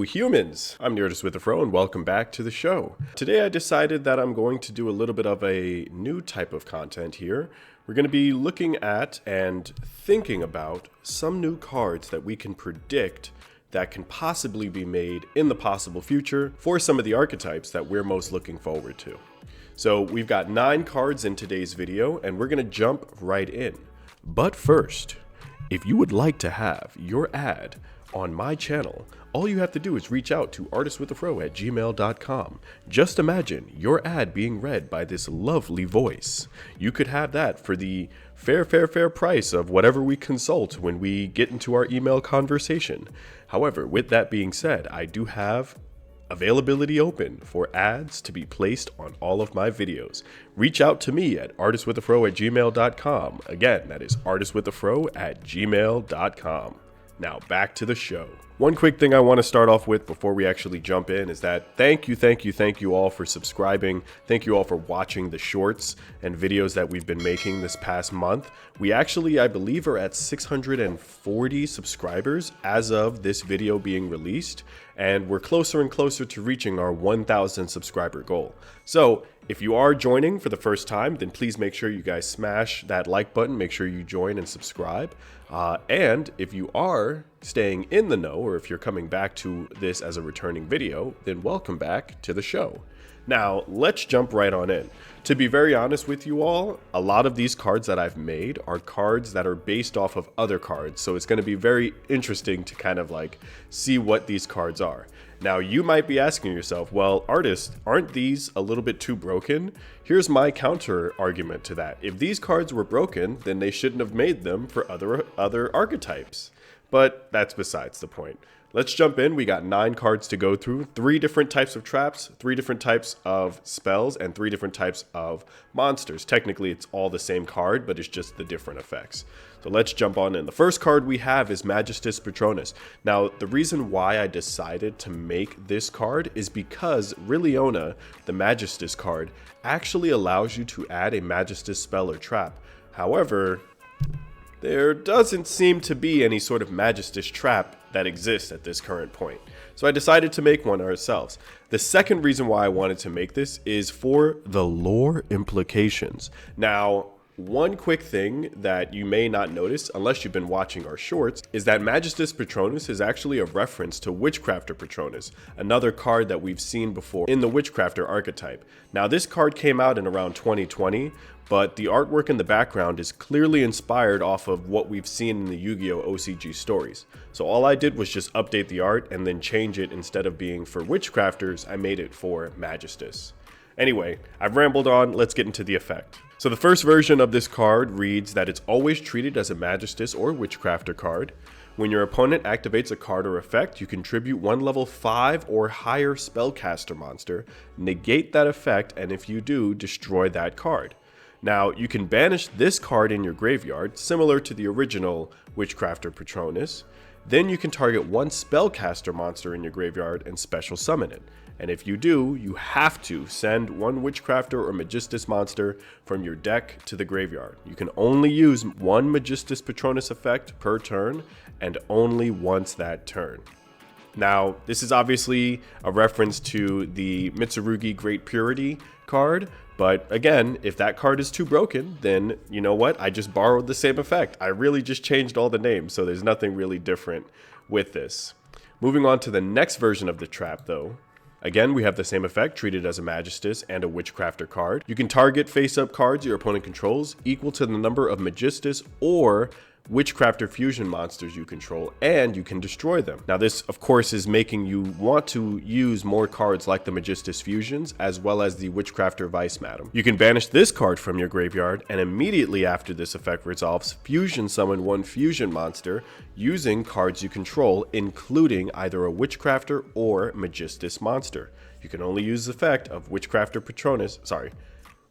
humans, I'm the Artist with the Fro and welcome back to the show. Today I decided that I'm going to do a little bit of a new type of content here. We're going to be looking at and thinking about some new cards that we can predict that can possibly be made in the possible future for some of the archetypes that we're most looking forward to. So we've got 9 cards in today's video and we're going to jump right in. But first, if you would like to have your ad on my channel, all you have to do is reach out to artistwiththefro@gmail.com. Just imagine your ad being read by this lovely voice. You could have that for the fair price of whatever we consult when we get into our email conversation. However, with that being said, I do have availability open for ads to be placed on all of my videos. Reach out to me at artistwiththefro@gmail.com. Again, that is artistwiththefro@gmail.com. Now back to the show. One quick thing I want to start off with before we actually jump in is that thank you all for subscribing. Thank you all for watching the shorts and videos that we've been making this past month. We actually, I believe, are at 640 subscribers as of this video being released, and we're closer and closer to reaching our 1,000 subscriber goal. So if you are joining for the first time, then please make sure you guys smash that like button. Make sure you join and subscribe. And if you are staying in the know, or if you're coming back to this as a returning video, then welcome back to the show. Now, let's jump right on in. To be very honest with you all, a lot of these cards that I've made are cards that are based off of other cards. So it's going to be very interesting to kind of like see what these cards are. Now, you might be asking yourself, well, artist, aren't these a little bit too broken? Here's my counter argument to that. If these cards were broken, then they shouldn't have made them for other archetypes. But that's besides the point. Let's jump in. We got 9 cards to go through, 3 different types of traps, 3 different types of spells, and 3 different types of monsters. Technically, it's all the same card, but it's just the different effects. So let's jump on in. The first card we have is Magistus Patronus. Now, the reason why I decided to make this card is because Riliona, the Magistus card, actually allows you to add a Magistus spell or trap. However, there doesn't seem to be any sort of Magistus trap that exists at this current point. So I decided to make one ourselves. The second reason why I wanted to make this is for the lore implications. Now, one quick thing that you may not notice unless you've been watching our shorts is that Magistus Patronus is actually a reference to Witchcrafter Patronus, another card that we've seen before in the Witchcrafter archetype. Now, this card came out in around 2020, but the artwork in the background is clearly inspired off of what we've seen in the Yu-Gi-Oh! OCG stories. So all I did was just update the art and then change it. Instead of being for Witchcrafters, I made it for Magistus. Anyway, I've rambled on, let's get into the effect. So the first version of this card reads that it's always treated as a Magistus or Witchcrafter card. When your opponent activates a card or effect, you contribute 1 level 5 or higher spellcaster monster, negate that effect, and if you do, destroy that card. Now, you can banish this card in your graveyard, similar to the original Witchcrafter Patronus. Then you can target 1 spellcaster monster in your graveyard and special summon it. And if you do, you have to send 1 Witchcrafter or Magistus monster from your deck to the graveyard. You can only use 1 Magistus Patronus effect per turn, and only once that turn. Now, this is obviously a reference to the Mitsurugi Great Purity card, but again, if that card is too broken, then you know what? I just borrowed the same effect. I really just changed all the names, so there's nothing really different with this. Moving on to the next version of the trap, though. Again, we have the same effect, treated as a Magistus and a Witchcrafter card. You can target face-up cards your opponent controls equal to the number of Magistus or Witchcrafter fusion monsters you control, and you can destroy them. Now this, of course, is making you want to use more cards like the Magistus fusions, as well as the Witchcrafter Vice Madam. You can banish this card from your graveyard, and immediately after this effect resolves, fusion summon 1 fusion monster using cards you control, including either a Witchcrafter or Magistus monster. You can only use the effect of Witchcrafter Patronus,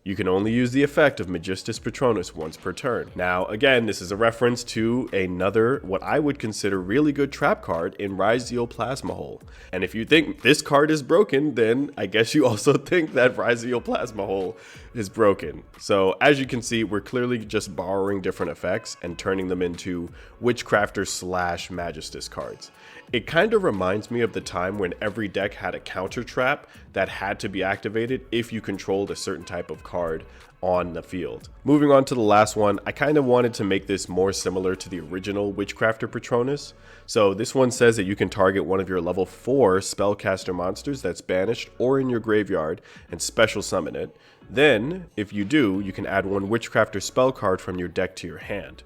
You can only use the effect of Magistus Patronus once per turn. Now, again, this is a reference to another, what I would consider really good trap card in Ryzeal Plasma Hole. And if you think this card is broken, then I guess you also think that Ryzeal Plasma Hole is broken. So as you can see, we're clearly just borrowing different effects and turning them into Witchcrafter / Magistus cards. It kind of reminds me of the time when every deck had a counter trap that had to be activated if you controlled a certain type of card on the field. Moving on to the last one, I kind of wanted to make this more similar to the original Witchcrafter Patronus. So this one says that you can target one of your level 4 spellcaster monsters that's banished or in your graveyard and special summon it. Then, if you do, you can add one Witchcrafter spell card from your deck to your hand.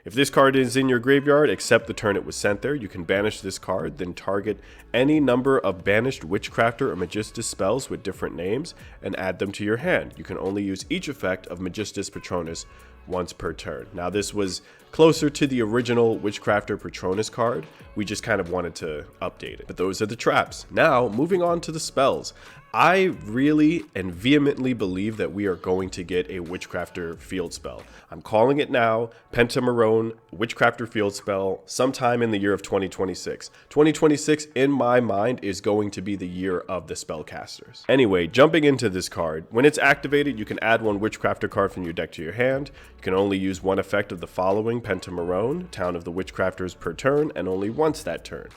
If this card is in your graveyard, except the turn it was sent there, you can banish this card, then target any number of banished Witchcrafter or Magistus spells with different names and add them to your hand. You can only use each effect of Magistus Patronus once per turn. Now this was closer to the original Witchcrafter Patronus card. We just kind of wanted to update it. But those are the traps. Now, moving on to the spells. I really and vehemently believe that we are going to get a Witchcrafter field spell. I'm calling it now, Pentamarone Witchcrafter field spell sometime in the year of 2026. 2026 in my mind is going to be the year of the spellcasters. Anyway, jumping into this card, when it's activated, you can add one Witchcrafter card from your deck to your hand. You can only use one effect of the following Pentamarone, Town of the Witchcrafters per turn, and only once that turn.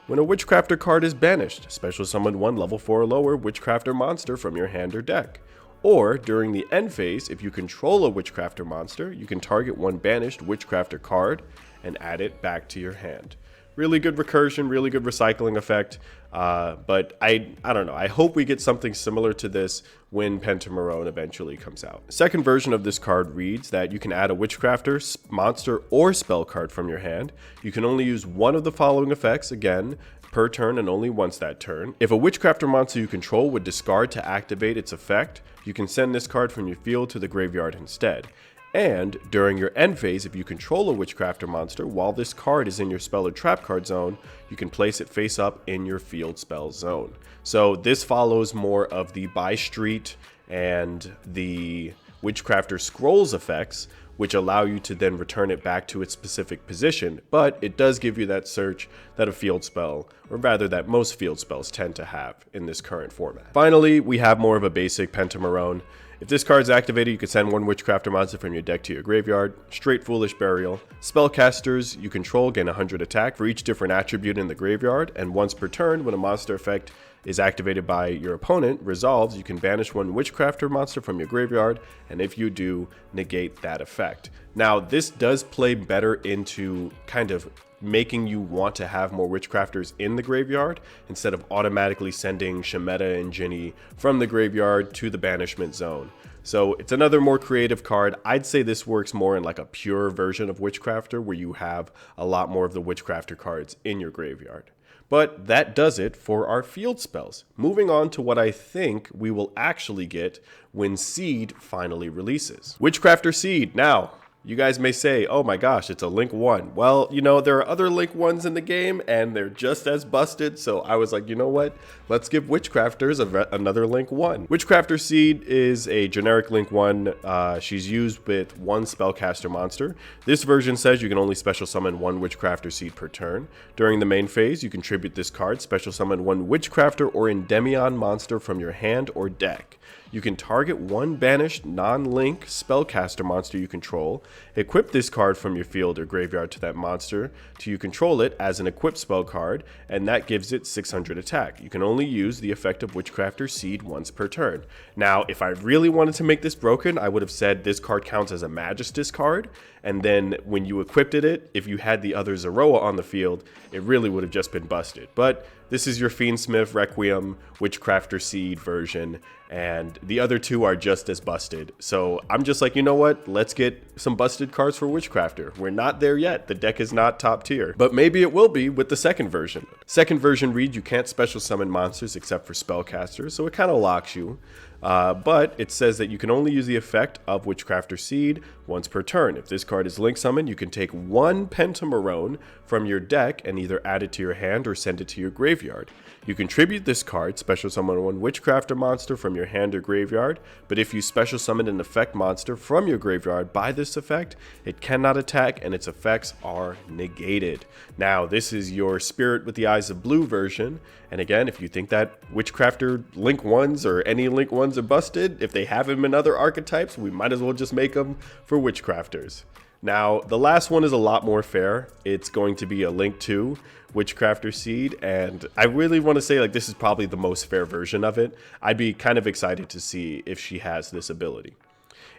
When a Witchcrafter card is banished, special summon one level 4 or lower Witchcrafter monster from your hand or deck. Or, during the end phase, if you control a Witchcrafter monster, you can target one banished Witchcrafter card and add it back to your hand. Really good recursion, really good recycling effect, but I don't know. I hope we get something similar to this when Pentamarone eventually comes out. The second version of this card reads that you can add a Witchcrafter monster or spell card from your hand. You can only use one of the following effects, again, per turn and only once that turn. If a Witchcrafter monster you control would discard to activate its effect, you can send this card from your field to the graveyard instead. And during your end phase, if you control a Witchcrafter monster while this card is in your spell or trap card zone, you can place it face up in your field spell zone. So this follows more of the Buy Street and the Witchcrafter Scrolls effects, which allow you to then return it back to its specific position, but it does give you that search that a field spell, or rather that most field spells tend to have in this current format. Finally, we have more of a basic Pentamarone. If this card is activated, you can send one Witchcrafter monster from your deck to your graveyard. Straight Foolish Burial. Spellcasters you control gain 100 attack for each different attribute in the graveyard, and once per turn, when a monster effect is activated by your opponent, resolves, you can banish one Witchcrafter monster from your graveyard, and if you do, negate that effect. Now, this does play better into kind of making you want to have more Witchcrafters in the graveyard instead of automatically sending Shemitah and Ginny from the graveyard to the banishment zone. So it's another more creative card. I'd say this works more in like a pure version of Witchcrafter where you have a lot more of the Witchcrafter cards in your graveyard. But that does it for our field spells. Moving on to what I think we will actually get when Seed finally releases. Witchcrafter Seed. Now, you guys may say, oh my gosh, it's a Link 1. Well, you know, there are other Link 1s in the game, and they're just as busted, so I was like, you know what? Let's give Witchcrafters another Link 1. Witchcrafter Seed is a generic Link 1. She's used with one spellcaster monster. This version says you can only special summon one Witchcrafter Seed per turn. During the main phase, you contribute this card, special summon one Witchcrafter or Endymion monster from your hand or deck. You can target one banished non-link spellcaster monster you control, equip this card from your field or graveyard to that monster till you control it as an equipped spell card, and that gives it 600 attack. You can only use the effect of Witchcrafter Seed once per turn. Now, if I really wanted to make this broken, I would have said this card counts as a Magistus card, and then when you equipped it, if you had the other Zeroa on the field, it really would have just been busted. But this is your Fiendsmith Requiem Witchcrafter Seed version, and the other two are just as busted. So I'm just like, you know what? Let's get some busted cards for Witchcrafter. We're not there yet. The deck is not top tier, but maybe it will be with the second version. Second version reads you can't special summon monsters except for spellcasters, so it kind of locks you. But it says that you can only use the effect of Witchcrafter Seed once per turn. If this card is link summoned, you can take one Pentamarone from your deck and either add it to your hand or send it to your graveyard. You can tribute this card, special summon one Witchcrafter monster from your hand or graveyard, but if you special summon an effect monster from your graveyard by this effect, it cannot attack and its effects are negated. Now, this is your Spirit with the Eyes of Blue version, and again, if you think that Witchcrafter Link 1s or any Link 1s are busted, if they have them in other archetypes, we might as well just make them for Witchcrafters. Now, the last one is a lot more fair. It's going to be a Link 2 Witchcrafter Seed, and I really want to say like this is probably the most fair version of it. I'd be kind of excited to see if she has this ability.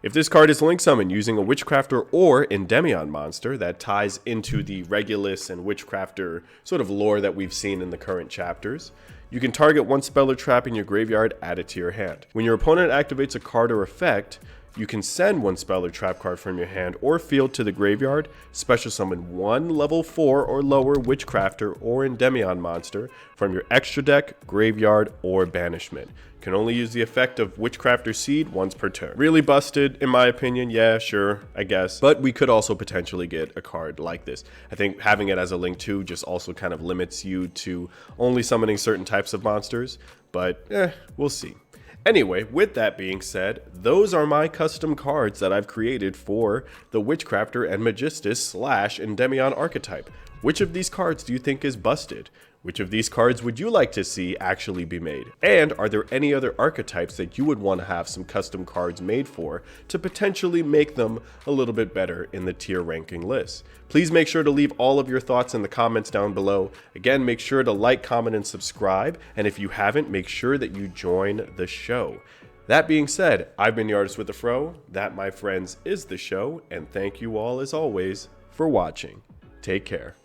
If this card is link summoned using a Witchcrafter or Endymion monster that ties into the Regulus and Witchcrafter sort of lore that we've seen in the current chapters, you can target one spell or trap in your graveyard, add it to your hand. When your opponent activates a card or effect, you can send one spell or trap card from your hand or field to the graveyard, special summon one level 4 or lower Witchcrafter or Endymion monster from your extra deck, graveyard, or banishment. Can only use the effect of Witchcrafter Seed once per turn. Really busted, in my opinion. Yeah, sure, I guess. But we could also potentially get a card like this. I think having it as a Link 2 just also kind of limits you to only summoning certain types of monsters. But, we'll see. Anyway, with that being said, those are my custom cards that I've created for the Witchcrafter and Magistus / Endymion archetype. Which of these cards do you think is busted? Which of these cards would you like to see actually be made? And are there any other archetypes that you would want to have some custom cards made for to potentially make them a little bit better in the tier ranking list? Please make sure to leave all of your thoughts in the comments down below. Again, make sure to like, comment, and subscribe. And if you haven't, make sure that you join the show. That being said, I've been the Artist with the Fro. That, my friends, is the show. And thank you all, as always, for watching. Take care.